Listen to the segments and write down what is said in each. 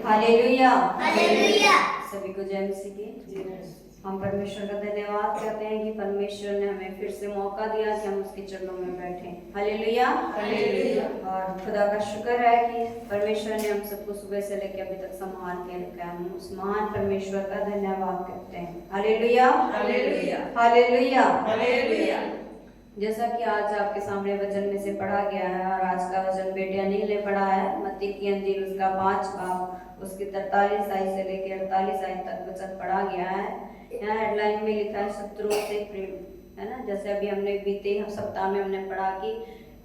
Hallelujah. Hallelujah. सभी को जय मसीह की। हम परमेश्वर का धन्यवाद करते हैं कि परमेश्वर ने हमें फिर से मौका दिया कि हम उसके चरणों में बैठें। हालेलुया। हालेलुया। और खुदा का शुक्र है कि परमेश्वर ने हम सबको सुबह से लेकर अभी तक संभाल के रखा है। हम उस महान परमेश्वर का धन्यवाद करते हैं। हालेलुया। हालेलुया। हालेलुया। हालेलुया। जैसा कि आज आपके सामने वचन में से पढ़ा गया है और आज का वचन बेटिया ने ले पढ़ा है, मत्ती की अंजील उसका 5 बाब उसके 43 आयत से लेकर 48 आयत तक वचन पढ़ा गया है। यहाँ हेडलाइन में लिखा है शत्रुओं से प्रेम, है ना। जैसे अभी हमने बीते सप्ताह में हमने पढ़ा कि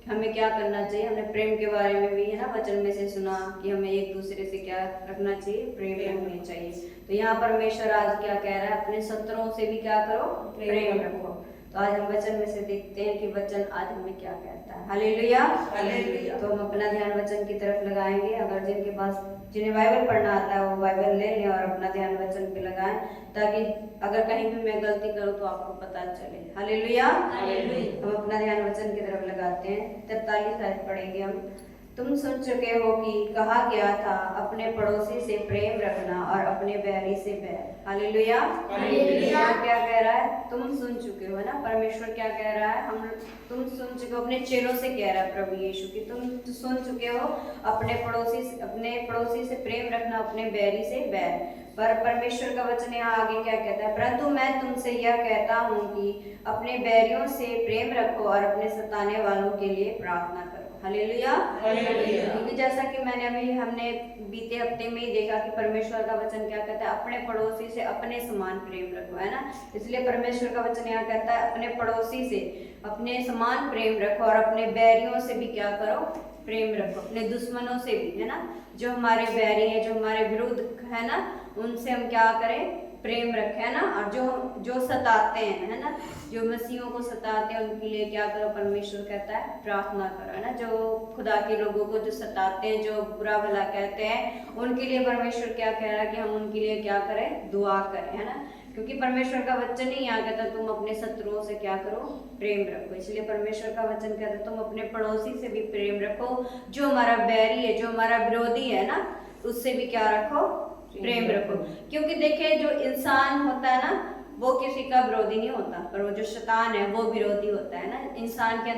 हमें क्या करना चाहिए, हमने प्रेम के बारे में भी, है ना, वचन में से सुना कि हमें एक दूसरे से क्या रखना चाहिए, प्रेम रखनी चाहिए। तो यहाँ परमेश्वर आज क्या कह रहा है, अपने शत्रुओं से भी क्या करो, प्रेम रखो। तो आज हम वचन में से देखते हैं कि वचन आज हमें क्या कहता है। हालेलुया। हालेलुया। तो हम अपना ध्यान वचन की तरफ लगाएंगे। अगर जिनके पास जिन्हें बाइबल पढ़ना आता है वो बाइबल ले लें और अपना ध्यान वचन पे लगाएं, ताकि अगर कहीं भी मैं गलती करूं तो आपको पता चले। हालेलुया। हालेलुया। हम अपना ध्यान वचन की तरफ लगाते हैं। 43 आयत पढ़ेंगे हम। तुम सुन चुके हो कि कहा गया था, अपने पड़ोसी से प्रेम रखना और अपने बैरी से बैर। हालेलुया। हालेलुया। क्या कह रहा है, तुम सुन चुके हो ना। परमेश्वर क्या कह रहा है, तुम सुन चुके हो। अपने चेलों से कह रहा है प्रभु यीशु कि तुम सुन चुके हो, अपने पड़ोसी से प्रेम रखना, अपने बैरी से बैर। पर परमेश्वर का वचन यहाँ आगे क्या कहता है, परंतु मैं तुमसे यह कहता हूँ कि अपने बैरियों से प्रेम रखो और अपने सताने वालों के लिए प्रार्थना करो। हालेलुया। हालेलुया। क्योंकि जैसा कि हमने बीते हफ्ते में ही देखा कि परमेश्वर का वचन क्या कहता है, अपने पड़ोसी से अपने समान प्रेम रखो, है ना। इसलिए परमेश्वर का वचन यहाँ कहता है अपने पड़ोसी से अपने समान प्रेम रखो और अपने बैरियों से भी क्या करो, प्रेम रखो। अपने दुश्मनों से भी, है ना, जो हमारे बैरी है, जो हमारे विरुद्ध है ना, उनसे हम क्या करें, प्रेम रखें, है ना। और जो सताते हैं, है ना, जो मसीहों को सताते हैं उनके लिए क्या करो, परमेश्वर कहता है प्रार्थना करो, है ना। जो खुदा के लोगों को जो सताते हैं, जो बुरा भला कहते हैं, उनके लिए परमेश्वर क्या कह रहा है कि हम उनके लिए क्या करें, दुआ करें, है ना। क्योंकि परमेश्वर का वचन ही यहाँ कहता है तुम अपने शत्रुओं से क्या करो, प्रेम रखो। इसलिए परमेश्वर का वचन कहता है तुम अपने पड़ोसी से भी प्रेम रखो, जो हमारा बैरी है, जो हमारा विरोधी है ना, उससे भी क्या रखो, प्रेम रखो। क्योंकि देखिए जो इंसान होता है ना, वो किसी का विरोधी नहीं होता, पर वो जो शैतान है वो विरोधी होता है ना। इंसान के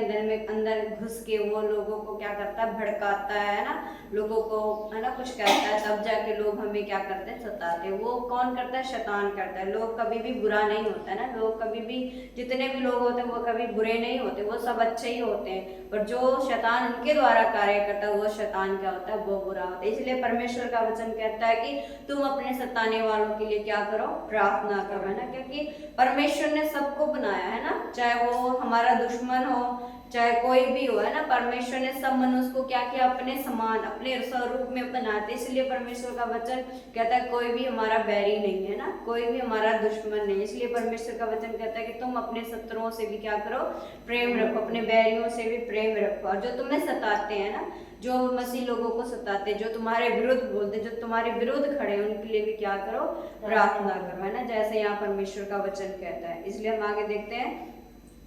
अंदर घुस के वो लोगों को क्या करता है, भड़काता है ना, लोगों को, है ना, कुछ कहता है, तब जाके लोग हमें क्या करते हैं, सताते हैं। वो कौन करता है, शैतान करता है। लोग कभी भी बुरा नहीं होता है ना, लोग कभी भी, जितने भी लोग होते हैं वो कभी बुरे नहीं होते, वो सब अच्छे ही होते हैं। पर जो शैतान उनके द्वारा कार्य करता है वो शैतान क्या होता है, वो बुरा होता है। इसलिए परमेश्वर का वचन कहता है कि तुम अपने सताने वालों के लिए क्या करो, प्रार्थना करो, है ना। क्योंकि परमेश्वर ने सबको बनाया है ना, चाहे वो हमारा दुश्मन हो, चाहे कोई भी हो, है ना। परमेश्वर ने सब मनुष्य को क्या किया, अपने समान, अपने स्वरूप में बनाते। इसलिए परमेश्वर का वचन कहता है कोई भी हमारा बैरी नहीं है ना, कोई भी हमारा दुश्मन नहीं। इसलिए परमेश्वर का वचन कहता है कि तुम अपने शत्रुओं से भी क्या करो, प्रेम रखो, अपने बैरियों से भी प्रेम रखो। और जो तुम्हें सताते हैं ना, जो मसीह लोगों को सताते, जो तुम्हारे विरुद्ध बोलते, जो तुम्हारे विरुद्ध खड़े हैं, उनके लिए भी क्या करो, प्रार्थना करो, है ना, जैसे यहाँ परमेश्वर का वचन कहता है। इसलिए हम आगे देखते हैं,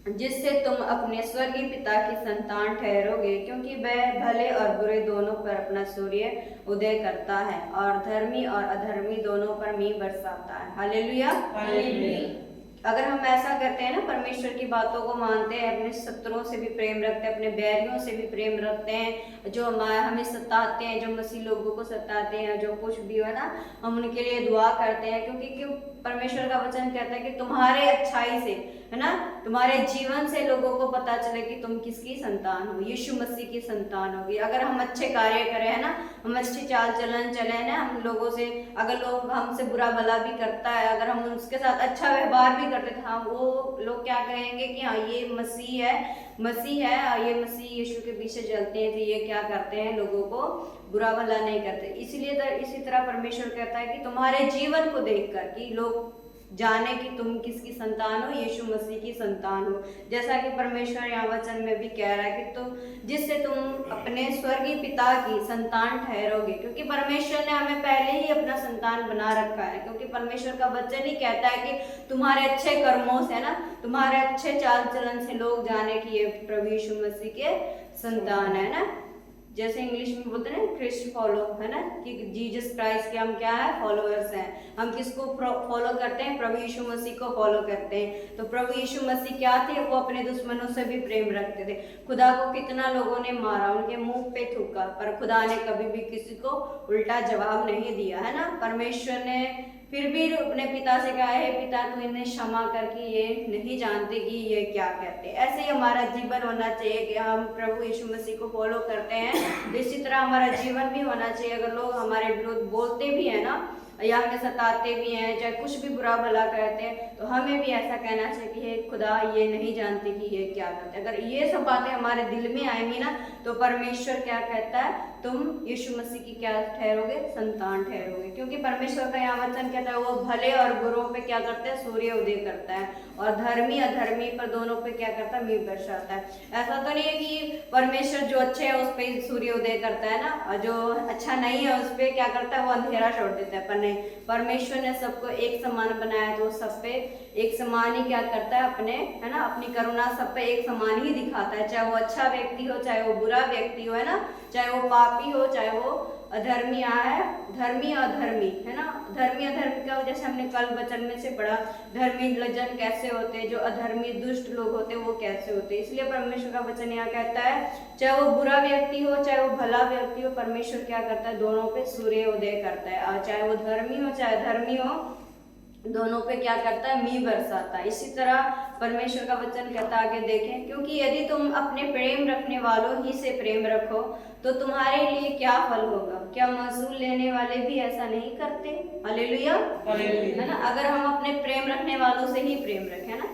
जिससे तुम अपने स्वर्गीय पिता की संतान ठहरोगे, क्योंकि वह भले और बुरे दोनों पर अपना सूर्य उदय करता है और धर्मी और अधर्मी दोनों पर मींह बरसाता है। हालेलुया। हालेलुया। अगर हम ऐसा करते हैं ना, परमेश्वर की बातों को मानते हैं, अपने शत्रुओं से भी प्रेम रखते हैं, अपने बैरियों से भी प्रेम रखते हैं, जो हमें सताते हैं, जो मसीह लोगों को सताते हैं, जो कुछ भी हो ना, हम उनके लिए दुआ करते हैं। क्योंकि परमेश्वर का वचन कहता है कि तुम्हारे अच्छाई से, है ना, तुम्हारे जीवन से लोगों को पता चले कि तुम किसकी संतान हो, यीशु मसीह की संतान होगी। अगर हम अच्छे कार्य करें, है ना, हम अच्छी चाल चलन चले ना, हम लोगों से, अगर लोग हमसे बुरा भला भी करता है, अगर हम उसके साथ अच्छा व्यवहार भी करते थे, हाँ, वो लोग क्या कहेंगे कि हाँ ये मसीह है, ये मसीह यीशु के पीछे चलते हैं, तो ये क्या करते हैं, लोगों को बुरा भला नहीं करते। इसलिए इसी तरह परमेश्वर कहता है कि तुम्हारे जीवन को देखकर कि लोग जाने कि तुम किसकी संतान हो, यीशु मसीह की संतान हो। जैसा कि परमेश्वर यहाँ वचन में भी कह रहा है कि जिससे तुम अपने स्वर्गीय पिता की संतान ठहरोगे, क्योंकि परमेश्वर ने हमें पहले ही अपना संतान बना रखा है। क्योंकि परमेश्वर का वचन ही कहता है कि तुम्हारे अच्छे कर्मों से ना, तुम्हारे अच्छे चाल चलन से लोग जाने कि ये प्रभु यीशु मसीह के संतान है ना। जैसे इंग्लिश में बोलते हैं ना क्रिस्ट फॉलो, है ना, कि जीसस क्राइस्ट के हम क्या है, फॉलोअर्स हैं। हम किसको फॉलो करते हैं? प्रभु यीशु मसीह को फॉलो करते हैं। तो प्रभु यीशु मसीह क्या थे? वो अपने दुश्मनों से भी प्रेम रखते थे। खुदा को कितना लोगों ने मारा, उनके मुंह पे थूका, पर खुदा ने कभी भी किसी को उल्टा जवाब नहीं दिया, है ना। परमेश्वर ने फिर भी अपने पिता से कहा है, पिता तू इन्हें क्षमा करके ये नहीं जानते कि ये क्या कहते। ऐसे ही हमारा जीवन होना चाहिए कि हम प्रभु यीशु मसीह को फॉलो करते हैं, इसी तरह हमारा जीवन भी होना चाहिए। अगर लोग हमारे विरुद्ध बोलते भी है ना, या हमें सताते भी हैं, चाहे कुछ भी बुरा भला कहते हैं, तो हमें भी ऐसा कहना चाहिए कि हे खुदा ये नहीं जानते कि ये क्या करते। अगर ये सब बातें हमारे दिल में आएंगी ना, तो परमेश्वर क्या कहता है? तुम यीशु मसीह की क्या ठहरोगे? संतान ठहरोगे। क्योंकि परमेश्वर का यहाँ वचन कहता है वो भले और बुरों पे क्या करता है? सूर्य उदय करता है, और धर्मी अधर्मी पर दोनों पे क्या करता है? मेघ बरसाता है। ऐसा तो नहीं है कि परमेश्वर जो अच्छे है उस पर सूर्य उदय करता है ना, और जो अच्छा नहीं है उस पर क्या करता है? वो अंधेरा छोड़ देता है। पर नहीं, परमेश्वर ने सबको एक समान बनाया, तो सब पे एक समान ही क्या करता है? अपने, है ना, अपनी करुणा सब पे एक समान ही दिखाता है। चाहे वो अच्छा व्यक्ति हो, चाहे वो बुरा व्यक्ति हो, है ना, चाहे वो पापी हो, चाहे वो अधर्मी है, धर्मी अधर्मी, है ना। धर्मी अधर्मी का जैसे हमने कल वचन में से पढ़ा, धर्मी जन कैसे होते हैं, जो अधर्मी दुष्ट लोग होते हैं वो कैसे होते हैं। इसलिए परमेश्वर का वचन यहाँ कहता है, चाहे वो बुरा व्यक्ति हो, चाहे वो भला व्यक्ति हो, परमेश्वर क्या करता है? दोनों पे सूर्य उदय करता है। और चाहे वो धर्मी हो, चाहे धर्मी हो, दोनों पे क्या करता है? मी बरसाता है। इसी तरह परमेश्वर का वचन कहता है, आगे देखें, क्योंकि यदि तुम अपने प्रेम रखने वालों ही से प्रेम रखो तो तुम्हारे लिए क्या फल होगा? क्या महसूल लेने वाले भी ऐसा नहीं करते? हालेलुया, है ना। अगर हम अपने प्रेम रखने वालों से ही प्रेम रखें ना,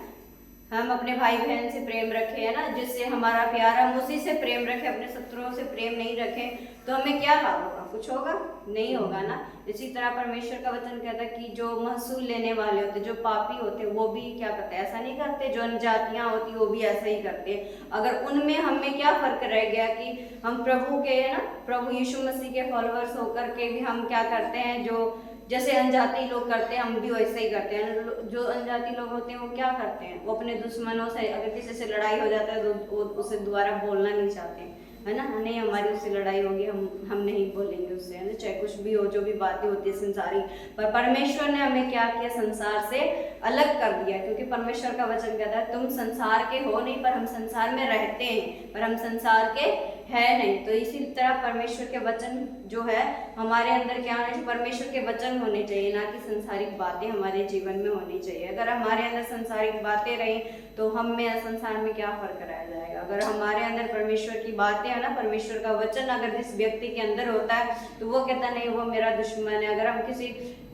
हम अपने भाई बहन से प्रेम रखें, है ना, जिससे हमारा प्यार, हम उसी से प्रेम रखें, अपने शत्रुओं से प्रेम नहीं रखें, तो हमें क्या लाभ होगा? कुछ होगा? नहीं होगा ना। इसी तरह परमेश्वर का वचन कहता है कि जो महसूल लेने वाले होते, जो पापी होते, वो भी क्या करते? ऐसा नहीं करते। जो अन्यजातियां होती वो भी ऐसा ही करते। अगर उनमें हमें क्या फर्क रह गया कि हम प्रभु के, है ना, प्रभु यीशु मसीह के फॉलोअर्स होकर के भी हम क्या करते हैं? जो जैसे अनजाति लोग करते हैं, हम भी वैसे ही करते हैं। जो अनजाति लोग होते हैं वो क्या करते हैं? वो अपने दुश्मनों से, अगर किसी से लड़ाई हो जाता है तो वो उसे दोबारा बोलना नहीं चाहते, है ना। नहीं, हमारी उससे लड़ाई होगी, हम नहीं बोलेंगे उससे, है ना, चाहे कुछ भी हो, जो भी बातें होती है संसारी। पर परमेश्वर ने हमें क्या किया? संसार से अलग कर दिया। क्योंकि परमेश्वर का वचन कहता है तुम संसार के हो नहीं, पर हम संसार में रहते हैं, पर हम संसार के है नहीं। तो इसी तरह परमेश्वर के वचन जो है हमारे अंदर क्या होना चाहिए? परमेश्वर के वचन होने चाहिए, ना कि संसारिक बातें हमारे जीवन में होनी चाहिए। अगर हमारे अंदर संसारिक बातें रही तो हम में संसार में क्या फर्क रह जाएगा? अगर हमारे अंदर परमेश्वर की बातें है ना, परमेश्वर का वचन अगर जिस व्यक्ति के अंदर होता है तो वो कहता नहीं वो मेरा दुश्मन है। अगर हम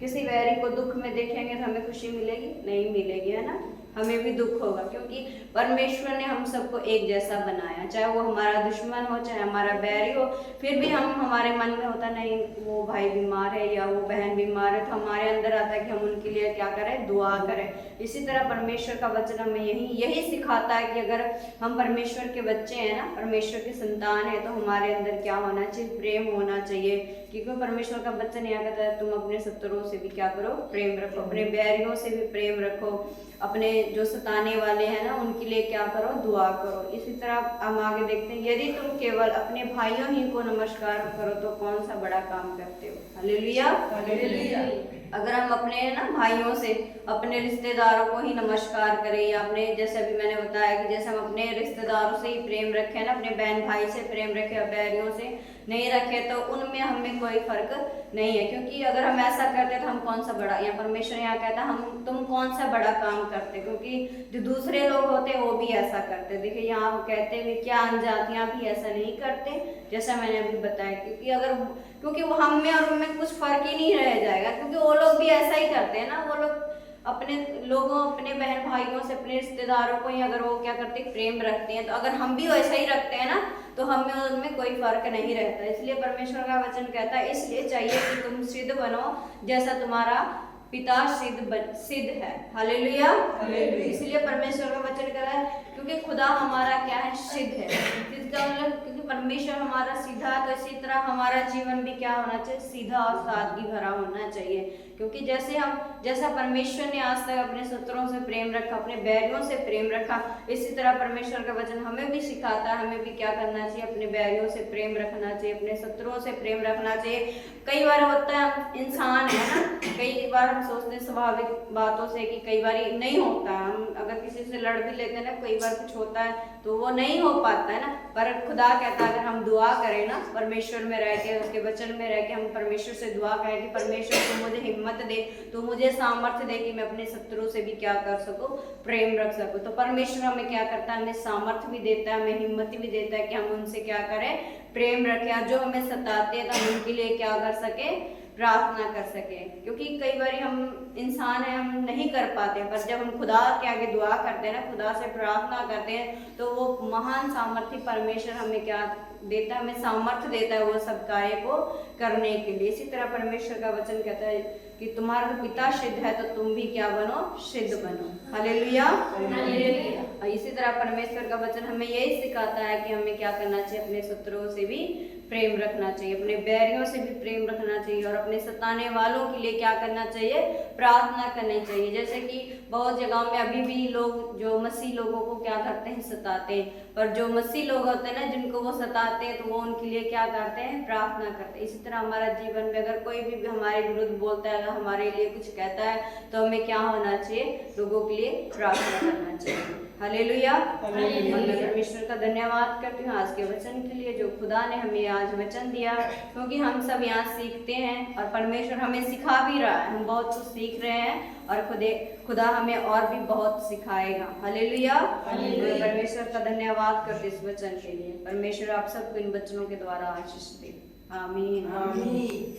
किसी वैरी को दुख में देखेंगे तो हमें खुशी मिलेगी? नहीं मिलेगी, है ना, हमें भी दुख होगा। क्योंकि परमेश्वर ने हम सबको एक जैसा बनाया, चाहे वो हमारा दुश्मन हो, चाहे हमारा बैरी हो, फिर भी हमारे मन में होता नहीं वो भाई बीमार है या वो बहन बीमार है, तो हमारे अंदर आता है कि हम उनके लिए क्या करें? दुआ करें। इसी तरह परमेश्वर का वचन हमें यही सिखाता है कि अगर हम परमेश्वर के बच्चे हैं ना, परमेश्वर की संतान है, तो हमारे अंदर क्या होना चाहिए? प्रेम होना चाहिए। क्योंकि परमेश्वर का वचन यहाँ कहता है तुम अपने शत्रुओं से भी क्या करो? प्रेम रखो। अपने बैरियों से भी प्रेम रखो। अपने जो सताने वाले हैं ना उनके लिए क्या करो? दुआ करो। इसी तरह हम आगे देखते हैं, यदि तुम केवल अपने भाइयों ही को नमस्कार करो तो कौन सा बड़ा काम करते हो? Hallelujah, hallelujah. अगर हम अपने ना भाइयों से, अपने रिश्तेदारों को ही नमस्कार करें, या अपने, जैसे अभी मैंने बताया कि जैसे हम अपने रिश्तेदारों से ही प्रेम रखें ना, अपने बहन भाई से प्रेम रखें, बैरियों से नहीं रखे, तो उनमें हमें कोई फर्क नहीं है। क्योंकि अगर हम ऐसा करते हैं तो हम कौन सा बड़ा, या परमेश्वर यहाँ कहता है तुम कौन सा बड़ा काम करते? क्योंकि जो दूसरे लोग होते हैं वो भी ऐसा करते। देखिए यहाँ कहते हुए क्या अनजातियां भी ऐसा नहीं करते, जैसा मैंने अभी बताया। क्योंकि वो हम में और उनमें कुछ फर्क ही नहीं रह जाएगा, क्योंकि वो लोग भी ऐसा ही करते हैं ना। वो लोग अपने लोगों, अपने बहन भाइयों से, अपने रिश्तेदारों को ही अगर वो क्या करते हैं? प्रेम रखते हैं। तो अगर हम भी वैसा ही रखते हैं ना तो हमें उनमें कोई फर्क नहीं रहता। इसलिए परमेश्वर का वचन कहता है इसलिए चाहिए कि तुम सिद्ध बनो जैसा तुम्हारा पिता सिद्ध है। हालेलुया। हालेलुया। इसलिए परमेश्वर का वचन कह रहा है क्योंकि खुदा हमारा क्या है, सिद्ध है। इसका मतलब क्योंकि परमेश्वर हमारा सीधा है, तो इसी तरह हमारा जीवन भी क्या होना चाहिए, सीधा और सादगी भरा होना चाहिए। क्योंकि जैसा परमेश्वर ने आज तक अपने शत्रुओं से प्रेम रखा, अपने बैरियों से प्रेम रखा, इसी तरह परमेश्वर का वचन हमें भी सिखाता है, हमें भी क्या करना चाहिए, अपने बैरियों से प्रेम रखना चाहिए, अपने शत्रुओं से प्रेम रखना चाहिए। कई बार होता है, हम इंसान है ना, कई बार हम सोचते हैं स्वाभाविक बातों से कि कई बार नहीं होता है। हम अगर किसी से लड़ भी लेते हैं ना, कई बार कुछ होता है तो वो नहीं हो पाता है ना, पर खुदा कहता है अगर हम दुआ करें ना, परमेश्वर में रह के, उसके वचन में रह के हम परमेश्वर से दुआ करें कि परमेश्वर तू मुझे हिम्मत दे, तो मुझे सामर्थ्य दे कि मैं अपने शत्रु से भी क्या कर सकूं, प्रेम रख सकूं। तो परमेश्वर हमें क्या करता है, हमें सामर्थ्य भी देता है, हमें हिम्मत भी देता है कि हम उनसे क्या करें, प्रेम रखें। और जो हमें सताते हैं तो हम उनके लिए क्या कर सके, प्रार्थना कर सके। क्योंकि कई बार हम इंसान हैं, हम नहीं कर पाते, पर जब हम खुदा के आगे दुआ करते हैं ना, खुदा से प्रार्थना करते हैं, तो वो महान सामर्थ्य परमेश्वर हमें क्या देता है, हमें सामर्थ्य देता है वो सब कार्य को करने के लिए। इसी तरह परमेश्वर का वचन कहता है कि तुम्हारा पिता सिद्ध है तो तुम भी क्या बनो, सिद्ध बनो। हालेलुया। हालेलुया। इसी तरह परमेश्वर का वचन हमें यही सिखाता है कि हमें क्या करना चाहिए, अपने शत्रुओं से भी प्रेम रखना चाहिए, अपने बैरियों से भी प्रेम रखना चाहिए, और अपने सताने वालों के लिए क्या करना चाहिए, प्रार्थना करनी चाहिए। जैसे कि बहुत जगहों में अभी भी लोग जो मसीह लोगों को क्या करते हैं, सताते हैं, पर जो मसीह लोग होते हैं ना, जिनको वो सताते हैं, तो वो उनके लिए क्या करते हैं, प्रार्थना करते हैं। इसी तरह हमारा जीवन में अगर कोई भी हमारे विरुद्ध बोलता है, हमारे लिए कुछ कहता है, तो हमें क्या होना चाहिए, लोगों के लिए प्रार्थना करना चाहिए। हालेलुया। हालेलुया। मैं परमेश्वर का धन्यवाद करती हूँ आज के वचन के लिए, जो खुदा ने हमें आज वचन दिया, क्योंकि हम सब यहाँ सीखते हैं और परमेश्वर हमें सिखा भी रहा है। हम बहुत कुछ सीख रहे हैं और खुदा हमें और भी बहुत सिखाएगा। हालेलुया। मैं परमेश्वर का धन्यवाद करती इस वचन के लिए। परमेश्वर आप सबको इन वचनों के द्वारा आशीष दे। आमीन। आमीन।